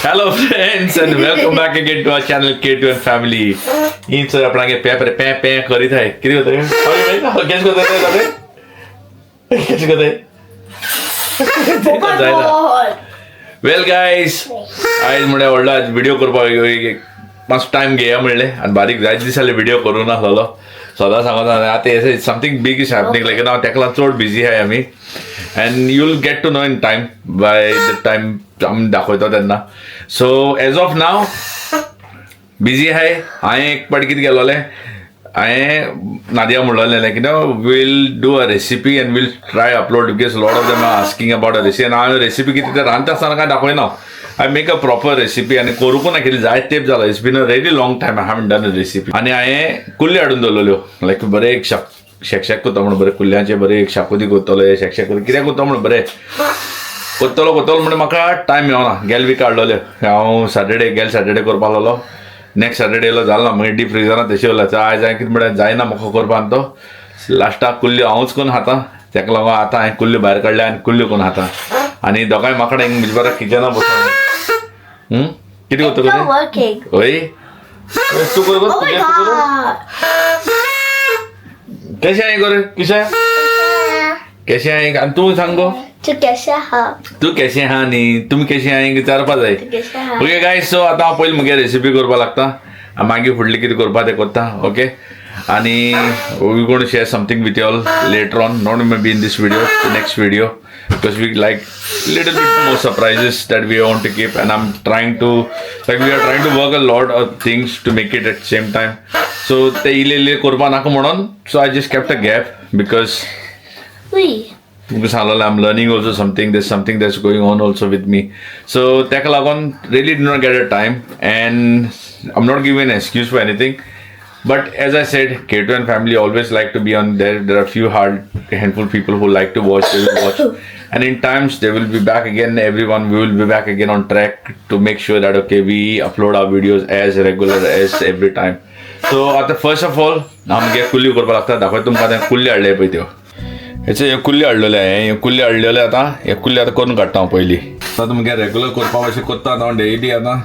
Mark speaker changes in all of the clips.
Speaker 1: Hello friends and welcome back again to our channel K2 and Family. In sir अपना के पे पे पे करी था किती होते हैं अरे भाई कैसे करते हैं दादे कैसे करते हैं वेल गाइस आज मुळे व्हडला व्हिडिओ करपाक मस्त टाइम घेया म्हणले आणि बारीक जायत दिसाले व्हिडिओ करू ना हलो सदा सांगता आता हे something big is happening like नाव तेकला चोड बिझी आहे आम्ही and you'll get to know in time by the time आम्ही दाखवतो त्यांना so as of now busy आहे हांवें एक पाटी कितें केलोलें हांवें नादिया म्हणलोलें की no we'll do a recipe and we'll try upload because a lot of them are asking about a recipe and हांवें रेसिपी कितें तें रांदता आसतना काय दाखयना I make a proper recipe आणि करूंक ना कितें जायत तेंप जाला it's been a really long time I haven't done a recipe आणि हांवें कुल्ल्यो हाडून दवरलेल्यो लायक बरें एक शेक कोत्ता म्हणून बरें कुल्ल्यांचे बरें एक शाकोती कोत्तलो शेक करून कितें कोत्ता म्हणून बरें कोत्तलो म्हणून म्हाका टायम मेळना गेल वीक हाडलोले हांव सॅटर्डे करपाक लागलो नेक्स्ट सॅटर्डे येयलो जालो ना मागीर डीप फ्रिजरान तशें उरला आयज हांवें कितें म्हणल्यार जायना म्हाका करपाक तो लास्टाक कुल्ल्यो हांवूच करून खाता तेका लागून आतां हांवें कुल्ल्यो भायर काडल्या आनी कुल्ल्यो करून खाता आनी दोगांय म्हाका हिंग म्हजे बरें किचनाक बसून कितें कोत्ता हय तूं कर कैसे आएगा रे कैसे आएगा तू सांग गो
Speaker 2: तू कैसे हा
Speaker 1: नी तुम्ही कैसे आएंगे विचारपा जाय ओके गाइस सो आता पयलीं मुगे रेसिपी करपा लागता मागीर फुडली कितें करपा तें करता ओके आनी we gonna share something with you all later on not maybe in this video the next video because we like little bit more surprises that we want to keep and we are trying to work a lot of things to make it at the same time so te ile korba naka म्हणून so I just kept a gap because I'm learning also there's something that's going on also with me so teka lagon really did not get a time and I'm not giving an excuse for anything but as I said K2 and Family always like to be on there are a few handful people who like to watch they will watch and in times they will be back again everyone we will be back again on track to make sure that okay we upload our videos as regular as every time so at the first of all आमगे कुल्ली करपा लागता दाखय तुमकां ते कुल्ली हाडले पळय त्यो हेचे कुल्ली हाडलेले हे कुल्ली हाडलेले आतां हे कुल्ली आतां करून काडटा हांव पयलीं आतां तुमगे रेग्युलर करपा अशें कोत्ता हांव डेली आतां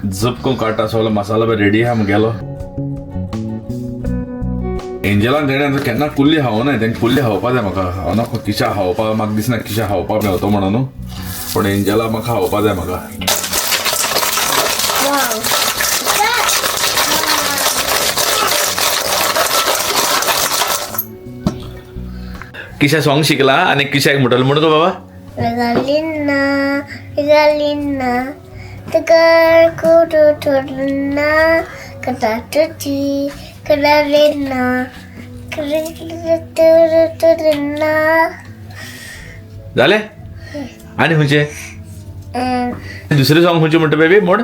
Speaker 1: झप करून काडटा सगळो मसालो रेडी आहा मुगेलो एंजलान तेणें केन्ना कुल्ली खावना तेंका कुल्ली खावपा जाय म्हाका हांव ना किशा खावपा म्हाका दिसना किशा खावपा मेळतो म्हणून पूण एंजला म्हाका खावपा जाय म्हाका किशा सॉंग शिकला आनी किशाक म्हणटलो म्हण गो बाबा जाले आनी खंयचे दुसरे सॉंग खंयचे म्हणटा बेबी म्हण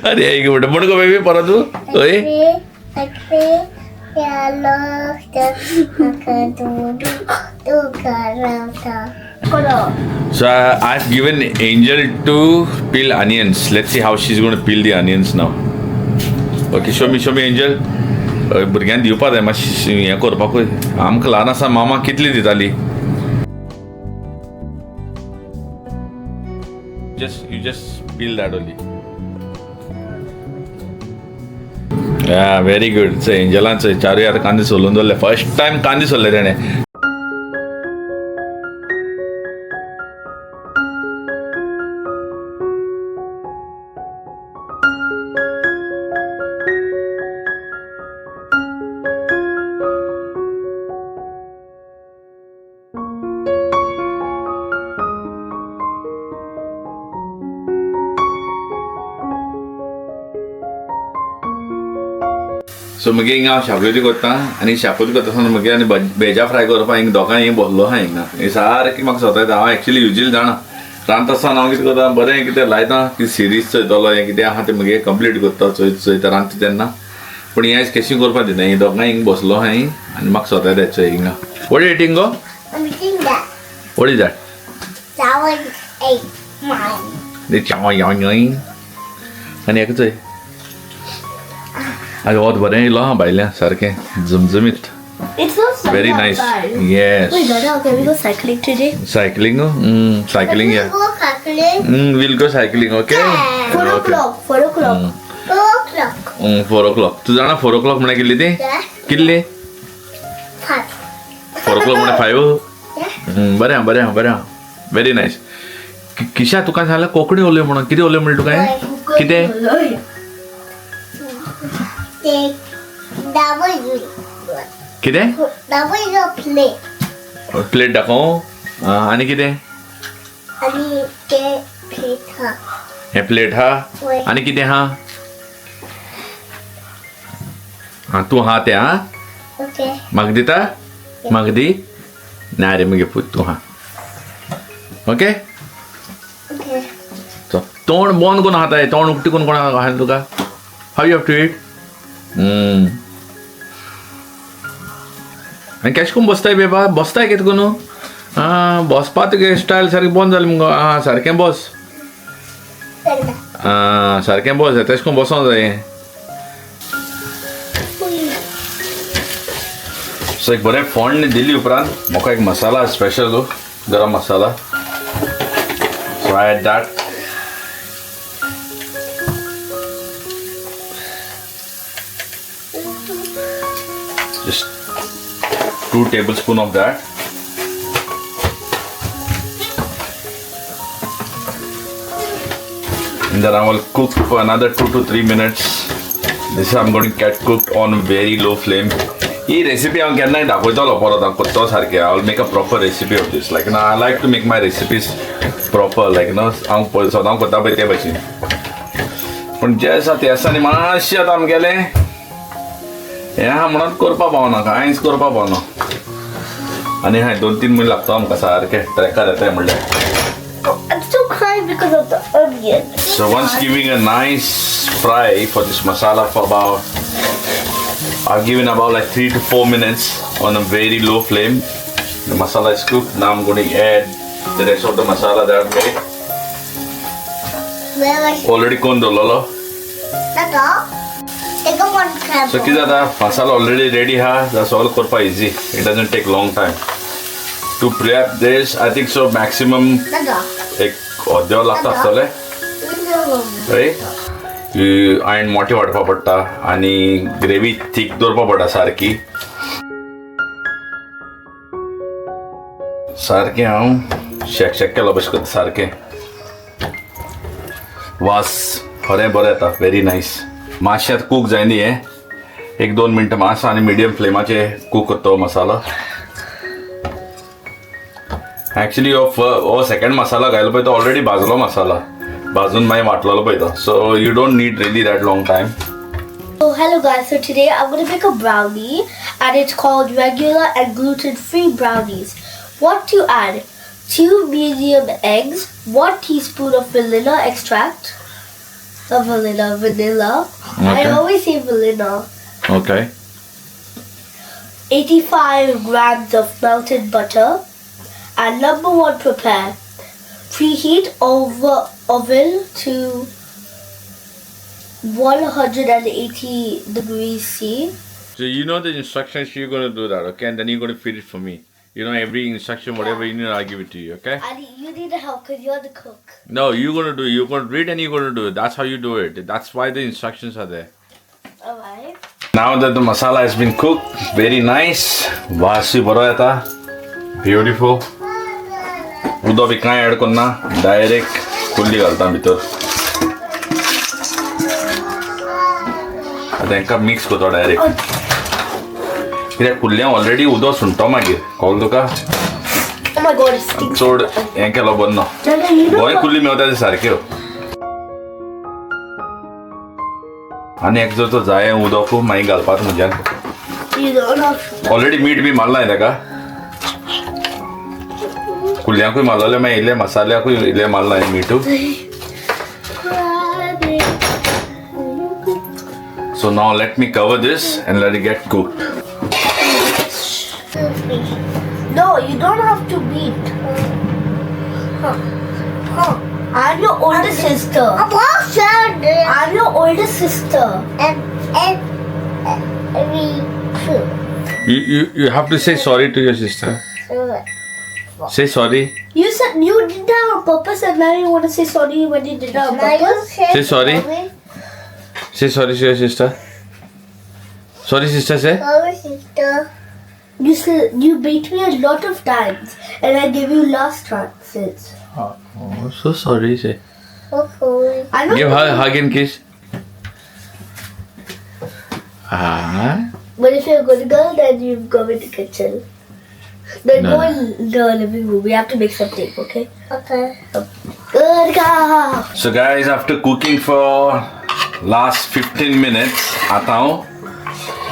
Speaker 1: अरे एक मिनट म्हण गो बेबी परत तू So I've given Angel to peel onions. Let's see how she's going to peel the onions now. Okay, show me Angel. भुरग्यांक दिवपा जाय मातशें हें करपाकूय आमकां ल्हान आसा मामा कितली दिताली you just peel that only. Yeah, very good. So एंजलांचो चारूय आतां कांदे सोलून दवरले फर्स्ट टायम कांदे सोलले तेणें सो मुगे हिंगा हांव शाकोती करता आनी शाकोती करता आसतना मुगे आनी भेजा फ्राय करपाक हिंगा दोगांय बसलो आहा हिंगा हे सारकी म्हाका स्वता हांव एक्चुअली युजली जाणा रांदता आसतना हांव कितें करता बरें कितें लायता की सिरीज चयतलो हें कितें आहा तें मुगे कंप्लीट करता चयता रांदता तेन्ना पूण हें आयज केशी करपाक दिना ही दोगांय हिंगा बसलो आहा ही आनी म्हाका स्वता तेचो हिंगा what eating go
Speaker 2: I'm eating that.
Speaker 1: What is that
Speaker 2: That was 8. Mine.
Speaker 1: ते चाव आनी हेका चोय आगे वोत बरें येयलो हा भायल्यान सारकें झमझमीत
Speaker 2: It's so sunny
Speaker 1: Very nice.
Speaker 2: outside.
Speaker 1: Yes.
Speaker 2: Wait, Dada, can we go cycling today?
Speaker 1: Cycling? Cycling, yeah.
Speaker 2: Go cycling.
Speaker 1: We'll go cycling, okay?
Speaker 2: 4 o'clock. 4 o'clock. 4 o'clock.
Speaker 1: 4 o'clock. तू जाणा 4 o'clock म्हणे किल्ली ती
Speaker 2: Yeah.
Speaker 1: किल्ली
Speaker 2: 5.
Speaker 1: 4 o'clock म्हणे 5
Speaker 2: Yeah.
Speaker 1: बरें very nice Kisha तुका सांगलें कोंकणी उलय म्हणून कितें उलय म्हणलें तुका हें कितें
Speaker 2: Take W.
Speaker 1: कितें
Speaker 2: W is a plate.
Speaker 1: Plate दाखोव आनी कितें
Speaker 2: आणि ते plate हा.
Speaker 1: हें प्लेट हा
Speaker 2: होय.
Speaker 1: आनी कितें हा तूं हा तें हा
Speaker 2: Okay.
Speaker 1: म्हाका दिता म्हाका दी ना रे मगे पूत तूं हा ओके
Speaker 2: Okay.
Speaker 1: So, तोंड बंद करून खाता तोंड उक्ती करून कोणाक घाल तुका how you have to eat आनी केश करून बसताय बेबा बसताय कितें करून बसपा तुगे स्टायल सारकी बंद जाली मुगो सारकें बस सारकें बस तेश करून बसोंक जाय सो एक बरें फोण्ण दिली उपरांत म्हाका एक मसाला स्पेशल गरम मसाला सो आय add that just 2 tablespoons of that and then I will cook for another 2 to 3 minutes. This I'm going to get cooked on very low flame. This recipe I'm going to I will make a proper recipe of this. Like, I like to make my recipes proper. Like, I'm पण जैसा त्यासा नी मातशें आतां आमगेलें हें आहा म्हणून करपा पावना कांयच करपा पावना आनी हाय 2-3 मिनट लागता आमकां सारकें ट्रॅकार येताय म्हणल्यार
Speaker 2: I'm still crying because of the onion.
Speaker 1: So once giving a nice fry for this masala for about I've given about like 3 to 4 minutes on a very low flame. The masala is cooked. Now I'm going to add the rest of the masala that I've made.
Speaker 2: Where was
Speaker 1: Already kondololo.
Speaker 2: that all? Take a one crab.
Speaker 1: So kids are masala already ready ha. That's all korpa easy. It doesn't take long time. To prep this, I think so maximum
Speaker 2: Dada.
Speaker 1: एक अर्देवर लागता आसतले right आयण मोठी वाडपा पडटा आनी gravy थीक दवरपा पडटा सारकी सारकें हांव शेक केलो भशेन करता सारकें वास खरें बरें येता व्हेरी नायस मातशें कूक जाय न्ही हें 1-2 मिनटां मातसो आनी मिडियम फ्लेमाचेर कूक करता हो मसालो एक्चुअली हो सेकंड मसाला घायलो पळय तो ऑलरेडी भाजलो मसाला भाजून मागीर वाटलेलो पळय तो so you don't need really that long time
Speaker 2: Oh, hello guys. So today I'm going to make a brownie and it's called regular and gluten-free brownies. What to add? 2 medium eggs, 1 teaspoon of vanilla extract. Vanilla. I
Speaker 1: Okay.
Speaker 2: always say vanilla.
Speaker 1: Okay
Speaker 2: 85 grams of melted butter. And number 1, prepare. Preheat over oven to 180 degrees C.
Speaker 1: So you know the instructions, you're going to do that, okay? And then you're going to feed it for me. You know every instruction, whatever you need, I'll give it to you, okay?
Speaker 2: And you need help because you're the cook.
Speaker 1: No, you're going to do it. You're going to read and you're going to do it. That's how you do it. That's why the instructions are there.
Speaker 2: Alright.
Speaker 1: Now that the masala has been cooked, very nice. Vasi baro yata. Beautiful. उदक B कांय add करना direct कुल्ली घालता भितर आतां हांकां mix करता direct कित्याक कुल्ल्यां ऑलरेडी उदक सुंटता मागीर कळ्ळें तुका
Speaker 2: Oh my god, it stinks.
Speaker 1: चड हें केलो बरो ना
Speaker 2: Dada, you know
Speaker 1: गोंय कुल्ली मेवता ते सारक्यो आनी एक जो तो जाय उदक मागीर घालपाक म्हज्यान
Speaker 2: You don't have to.
Speaker 1: Already मीठ बी मारलां ताका कुल्ल्यांकूय मारलेलें मागीर इल्लें मसाल्याकूय इल्लें मारलां मीठू so now let me cover this and let it get cooked
Speaker 2: No, you don't have to beat. I'm your older sister. I'm your older sister.
Speaker 1: You have to say sorry to your sister. Say sorry.
Speaker 2: You said you did that on purpose, and now you want to say sorry when you did that on purpose.
Speaker 1: Say sorry. Say sorry to your sister. Sorry, sister. Say.
Speaker 2: You said you beat me a lot of times, and I gave you last chances.
Speaker 1: Oh, so sorry. Say.
Speaker 2: I know.
Speaker 1: Give her a hug and kiss. Ah.
Speaker 2: But if you're a good girl, then you go in the kitchen. Then
Speaker 1: No.
Speaker 2: go in the living room. We have to make something, okay? Okay. Good girl.
Speaker 1: So guys, after cooking for last 15 minutes, आता हूँ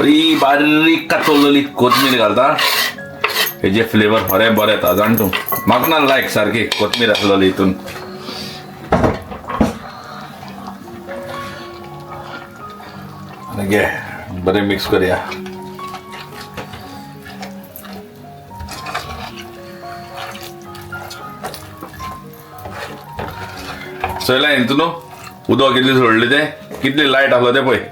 Speaker 1: बरी बारीक कातरलेली कोथमीर घालता हेजे flavour बरें बरें येता जाण तूं म्हाका ना लायक सारकी कोथमीर आसलेली हितून घे बरें मिक्स करुया चला हितून उदक कितलें सोडलें तें कितली लायट आहलो तें पळय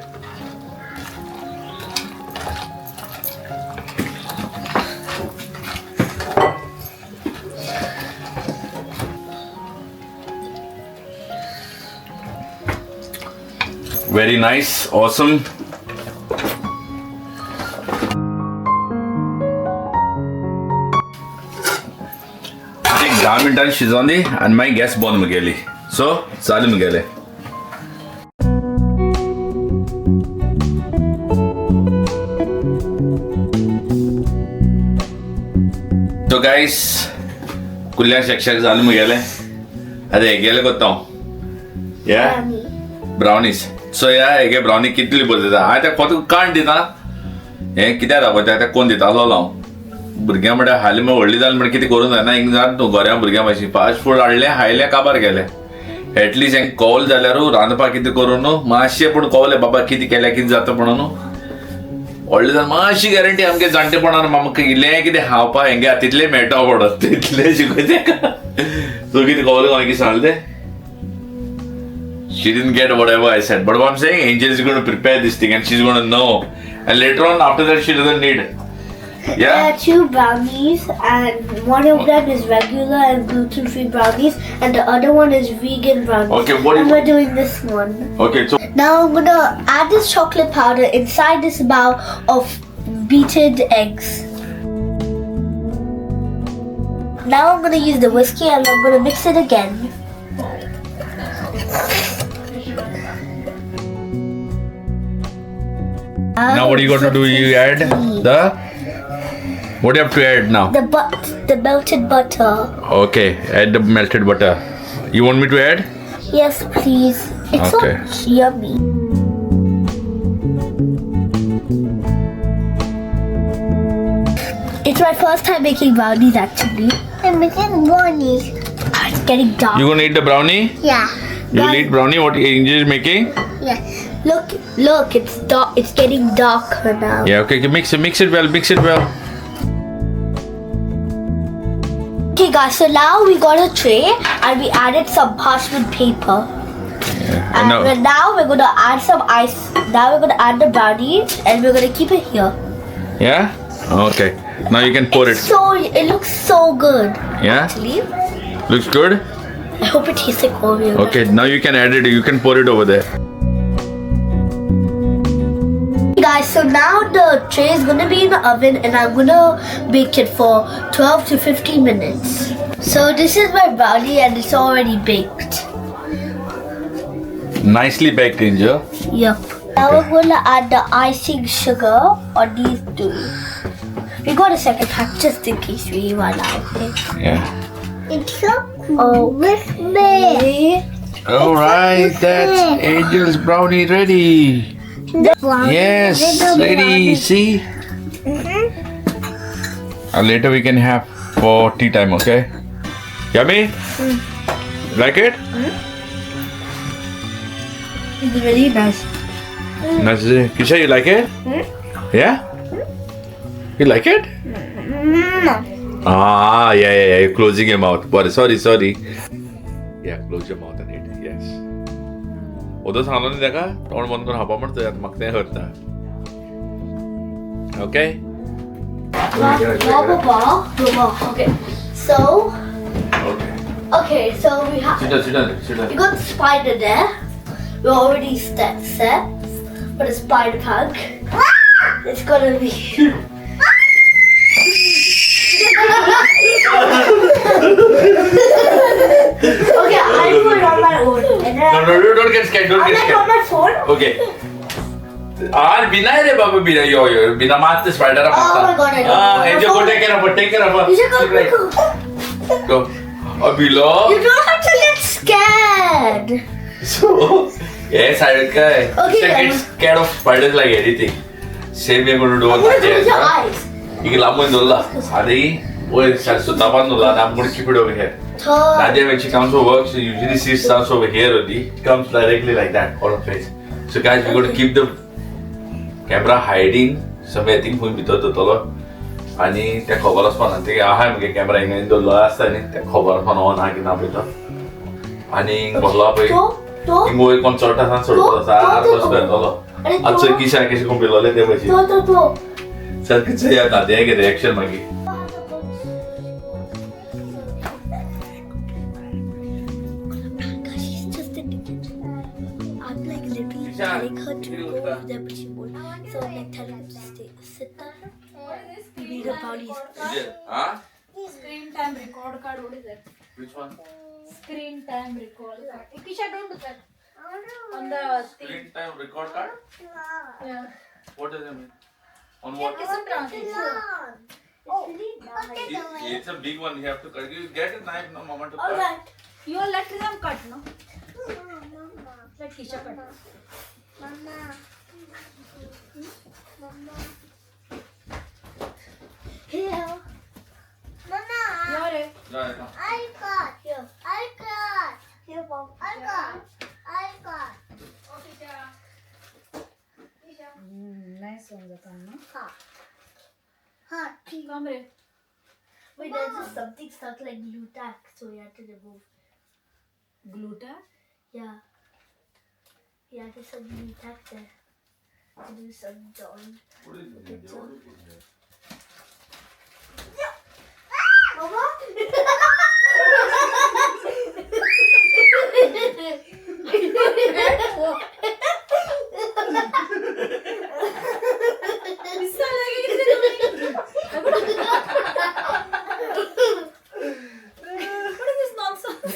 Speaker 1: Very nice, awesome. एक 10 मिनटांनी शिजोवनी आनी मागीर गॅस बंद मुगेली सो जालें मुगेलें तो गायस कुल्ल्या शेक जालें मुगेलें आतां हेगेलें कोत्ता हांव या ब्रावनीज सो या हेगे ब्रावनी कितली बरी दिता हांवें तेका फक्त काण दिता हें कित्याक दाखोवता तेका कोण दितालो हांव भुरग्यां म्हळ्यार हालीं म्हळ्यार व्हडलीं जालीं म्हळ्यार कितें करूंक जायना हिंग जाण तूं गोऱ्या भुरग्यां मातशी फास्ट फूड हाडलें हायलें काबार गेलें एटलिस्ट हेंक कवल जाल्यारू रांदपाक कितें करूं न्हू मातशें पूण कवलें बाबा कितें केल्यार कितें जाता म्हणून न्हू व्हडलें जावन मातशी गॅरंटी आमगे जाणटेपणान म्हाका इल्लें कितें खावपाक हेंगे तितलें मेळटा पडत तितलें शिकय तेका सो कितें कवलें हांवें कितें सांगलें तें She didn't get whatever I said. But what I'm saying, Angel is going to prepare this thing and she's going to know. And later on, after that, she doesn't need it.
Speaker 2: There
Speaker 1: Yeah?
Speaker 2: are 2 brownies, and one of them is regular and gluten-free brownies, and the other one is vegan brownies.
Speaker 1: Okay, what
Speaker 2: and
Speaker 1: is-
Speaker 2: we're doing this one.
Speaker 1: Okay, so
Speaker 2: Now I'm gonna add this chocolate powder inside this bowl of beaten eggs. Now I'm gonna use the whiskey and I'm gonna mix it again.
Speaker 1: now what are you going to do? You add the... What do you have to add now?
Speaker 2: The melted butter.
Speaker 1: Okay, add the melted butter. You want me to add?
Speaker 2: Yes, please. It's
Speaker 1: Okay.
Speaker 2: so yummy. It's my first time making brownies actually.
Speaker 3: I'm making brownies.
Speaker 2: It's getting dark.
Speaker 1: You going to eat the brownie?
Speaker 3: Yeah.
Speaker 1: You will eat brownie? What Angel is making?
Speaker 3: Yes.
Speaker 2: Look, it's dark. It's getting darker now.
Speaker 1: Yeah, okay, mix it well, mix it well.
Speaker 2: Okay, guys. So now we got a tray and we added some parchment paper.
Speaker 1: Yeah.
Speaker 2: And
Speaker 1: now,
Speaker 2: now we're gonna add some ice. Now we're gonna add the brownie and we're gonna keep it here.
Speaker 1: yeah? Okay. Now you can pour it.
Speaker 2: It looks so good.
Speaker 1: Yeah?
Speaker 2: Actually,
Speaker 1: Looks good?
Speaker 2: I hope it tastes like Oreo.
Speaker 1: Okay, now you can add it. You can pour it over there.
Speaker 2: Guys, so now the tray is gonna be in the oven and I'm gonna bake it for 12 to 15 minutes. So this is my brownie and it's already baked.
Speaker 1: Nicely baked, Angel.
Speaker 2: Yep. Now we're gonna add the icing sugar on these 2. We got a second pack just in case we run out. Okay.
Speaker 1: Yeah.
Speaker 3: It's so cool with me.
Speaker 1: Alright, that's Angel's brownie ready. Yes, ready. See. Later we can have for tea time. Okay. Yummy. Like it?
Speaker 2: It's really nice.
Speaker 1: Nice. Kisha, you like it? Yeah. You like it? Ah, yeah. You're closing your mouth. But sorry. Yeah, close your mouth and eat. Yes. उधर सांगलो नहीं देखा तोंड बंद करून हापा म्हणतो यात मग ते करता. Okay.
Speaker 2: Okay. So,
Speaker 1: Okay.
Speaker 2: so we have.
Speaker 1: Sit down.
Speaker 2: We got the spider there. We're already set for the spider punk. It's gonna be. Okay, I put it on my own. And then
Speaker 1: No, don't get scared. Don't
Speaker 2: and
Speaker 1: get
Speaker 2: then on
Speaker 1: scared.
Speaker 2: my phone.
Speaker 1: Okay. बिना रे बाबा बिना यो बिना मारते spider
Speaker 2: Oh my God, I don't know.
Speaker 1: Angel, go take care of her.
Speaker 2: You should go.
Speaker 1: Go. Below.
Speaker 2: You don't have to get scared.
Speaker 1: So, yes, I will guy.
Speaker 2: Okay,
Speaker 1: Get
Speaker 2: then.
Speaker 1: scared of spiders like anything. Same we're going to do
Speaker 2: I'm
Speaker 1: on
Speaker 2: gonna
Speaker 1: that.
Speaker 2: close your eyes.
Speaker 1: ಈಗ ಲಾಮೊಂದುಲ್ಲ ಅದೇ ಸುತ್ತಬಂದುಲ್ಲ I'm going to keep it over here. Nadia, when she comes for work, she usually sees starts over here only. It comes directly like that on her face. So guys, we're going to keep the camera hiding somewhere. I think we will do it. आणि त्या खबरच पण ते आहा मगे camera हिंगा दल्लो आसता न्ही त्या खबर पण ऑन आहा की ना पळयता आणि बसला पळय
Speaker 2: तो
Speaker 1: हिंगो एक कॉन्सर्ट आसा सोडतो सार बसतो येतलो आज किशा कशे कोण बिलोले ते बशी
Speaker 2: तो
Speaker 1: सर किती या दाद्या के रिएक्शन मागी
Speaker 2: She's just a digit. I'm like literally telling her to go over there, but she won't. So I'm like telling her to sit there. We need a brownies.
Speaker 1: हा
Speaker 4: Screen time record card, what is that?
Speaker 1: which one
Speaker 4: Screen time record card. Ikisha, don't do that. On the thing.
Speaker 1: screen time record card
Speaker 4: Yeah.
Speaker 1: what does it mean on
Speaker 4: Yeah,
Speaker 1: what
Speaker 4: listen to us.
Speaker 1: it's a big one you have to cut you get a knife no mama to cut
Speaker 2: Alright.
Speaker 4: You all let them cut, no? Let Kisha cut.
Speaker 2: Here.
Speaker 4: You're it.
Speaker 1: right now
Speaker 2: Here. Here, Mom.
Speaker 4: Nice one, Zatan, no?
Speaker 2: Come.
Speaker 4: Come here.
Speaker 2: Wait, there's just something stuck like glue tack, so we had to remove.
Speaker 4: Gluta.
Speaker 2: Yeah. Yeah, there's some glue tack there. To do some drawing.
Speaker 1: what is it
Speaker 2: Mama?
Speaker 4: Issa lagi kita What is this nonsense?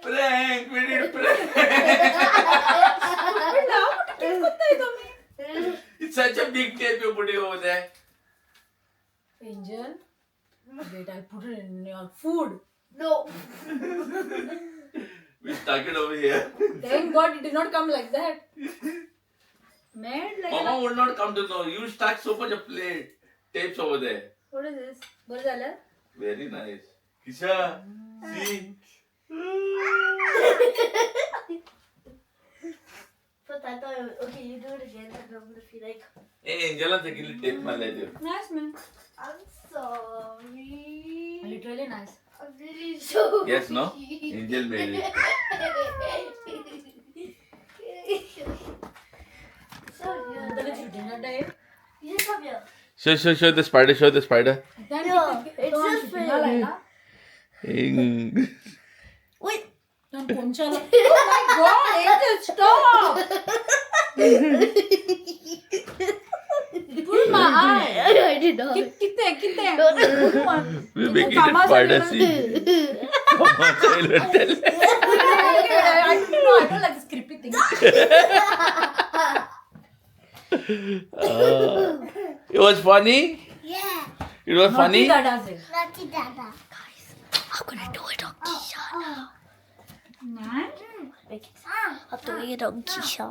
Speaker 1: prank we did prank it's such a big tape you're putting over there
Speaker 4: Angel, wait, I'll put it in your food.
Speaker 2: No.
Speaker 1: we stuck it over here
Speaker 4: Thank God it did not come like that. Made like
Speaker 1: mama would not come to know you stuck so much of plate tapes over there
Speaker 4: What is this? What is that?
Speaker 1: very nice Kisha see
Speaker 2: But I thought, okay, you do it again, and I'm gonna feel like,
Speaker 1: hey Angela takili tape malade
Speaker 4: Nice, man.
Speaker 2: I'm sorry.
Speaker 4: Literally nice.
Speaker 2: I'm really sorry.
Speaker 1: yes no Angel made it
Speaker 2: So good.
Speaker 4: That is dinner time.
Speaker 2: You just come here.
Speaker 1: show the spider
Speaker 4: Then
Speaker 2: Yeah, it's just for you. Wait.
Speaker 4: Oh my God, Angel, stop! Pull my eye.
Speaker 2: I did not.
Speaker 4: Kitte.
Speaker 1: we make it a spider see mama silent tell
Speaker 4: I don't like this creepy thing.
Speaker 1: it was funny
Speaker 3: Yeah.
Speaker 1: it was funny
Speaker 4: Naughty Dada se.
Speaker 3: Lucky Dada.
Speaker 2: I'm gonna do it on Keisha now.
Speaker 4: Nice.
Speaker 2: I'm doing it on Keisha.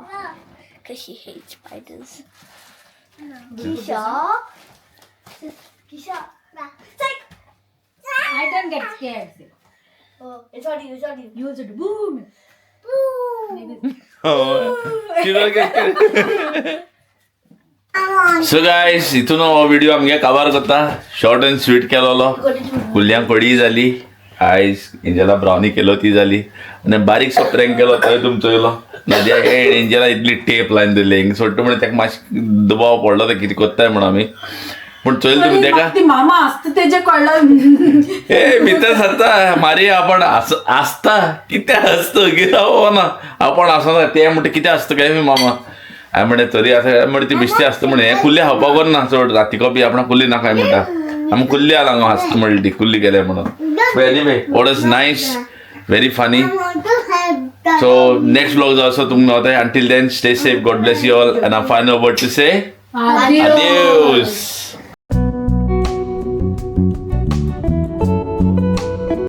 Speaker 2: because she hates spiders. Kisha. Kisha.
Speaker 4: I don't get scared.
Speaker 2: Oh, it's on you, it's on you.
Speaker 4: You should boom.
Speaker 1: So guys इथून हो video आमगे cover करता short and sweet केलोलो कुल्ल्यांक कडी जाली आयज Angela brownie केलो ती जाली आनी बारीक सो प्रँक केलो थंय तुमचो येयलो नद्या एंजला इतली टेप लायन दिली हिंग सोडटा म्हणून ताका मातशें दबाव पडलो ते कितें कोत्ताय म्हणून आमी पूण चोयल तुमी तेका
Speaker 4: ती मामा असतं तेजे कळलं
Speaker 1: ए भितर सत्ता मारी आपण आसता कितें आसता कितें हो ना आपण आसना ते म्हणटा कितें आसता काय मामा हांवें म्हणलें तरी आसा म्हणटा ती बिश्ती आसता म्हणे हें कुल्ली खावपाक करना चड रातीको बी आपणा कुल्ली नाका म्हणटा आमी कुल्ली आला हांगा आसता म्हणली ती कुल्ली गेले म्हणून anyway what is nice very funny so next vlog जो आसा तुमकां गावता until then stay safe God bless you all and I final word to say
Speaker 4: Adios.
Speaker 1: adios